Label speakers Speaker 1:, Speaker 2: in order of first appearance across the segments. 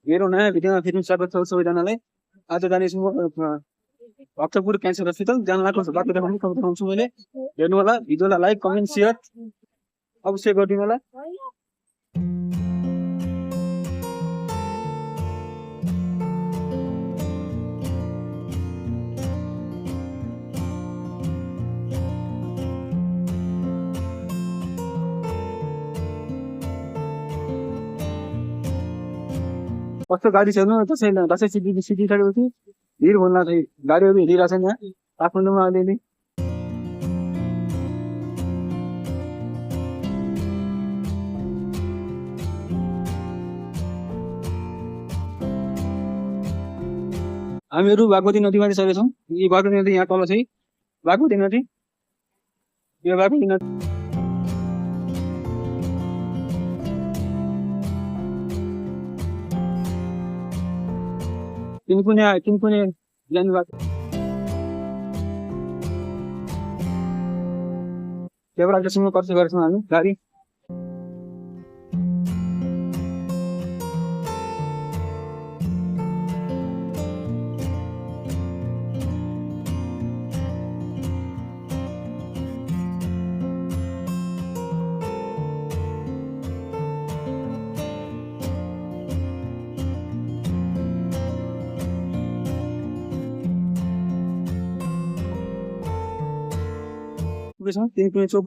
Speaker 1: मेरो नयाँ भिडियोमा फेरि स्वागत छ सबैजनालाई। आज जानेछु म भक्तपुर क्यान्सर हस्पिटल जान लागेको छ। बाटो देखाउँछु मैले। हेर्नु होला, भिडियोलाई लाइक कमेन्ट सेयर अवश्य गरिदिनु होला। कस्तो गाडी छ हेर्नु, दसैँ सिधिसकेपछि भिड भन्ला चाहिँ गाडीहरू हिँडिरहेको छ यहाँ काठमाडौँमा अलिअलि। हामीहरू बागमती नदीमा चाहिँ चलेछौँ। यी बागमती नदी यहाँ तल चाहिँ बागमती नदी, यो बागमती नदी। तिनकुने जानु भएको देवराजसम्म पर्छ गरेछौँ हामी गाडी। तिनकुने चोक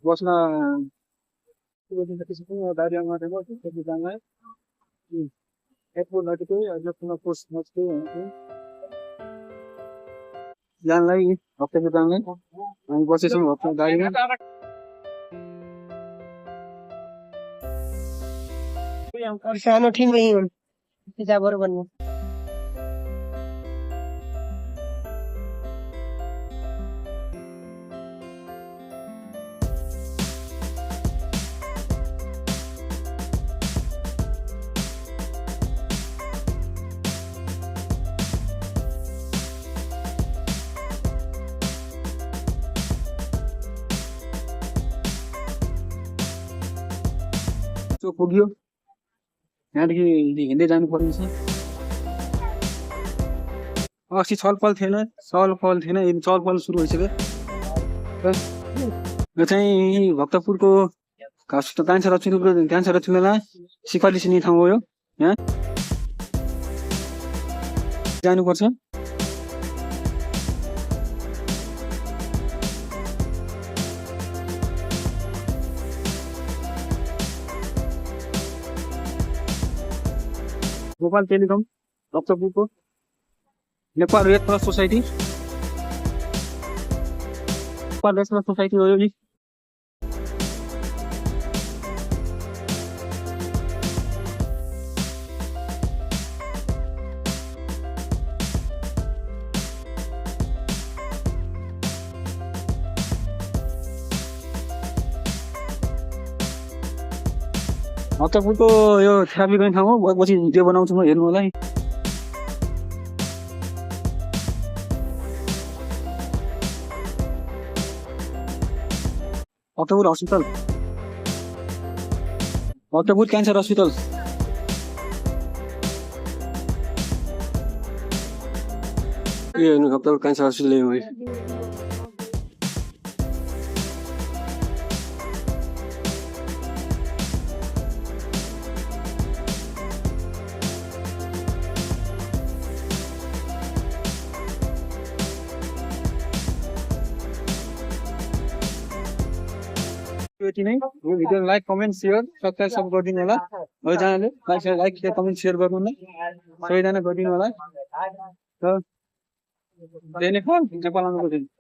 Speaker 1: बस्न जानलाई हप्ताको दामलाई हामी बसेछौँ हप्ता गाडीमा।
Speaker 2: सानो ठिक वही हुन् पिजाबर भन्नु
Speaker 1: चोक पुग्यो। यहाँदेखि हिँड्दै जानु पर्ने छ। अस्ति छलफल थिएन, छलफल सुरु भइसक्यो। यो चाहिँ भक्तपुरको क्यान्सर हस्पिटललाई सिफारिस हुने ठाउँ हो। यो यहाँ जानुपर्छ। गोपाल टेलिकम भक्तपुरको नेपाल रेड क्रस सोसाइटी हो यो। भक्तपुरको यो ट्राफिक गर्ने ठाउँ हो। पछि भिडियो बनाउँछु म, हेर्नु होला है। Bhaktapur hospital, Bhaktapur cancer hospital.
Speaker 3: यो हेर्नु भक्तपुर क्यान्सर हस्पिटल हो।
Speaker 1: यति नै। यो video like comment share subscribe सब गरिदिनु होला। सबैजनाले लाइक कमेन्ट सेयर गर्नु होला, सबैजना गरिदिनु होला।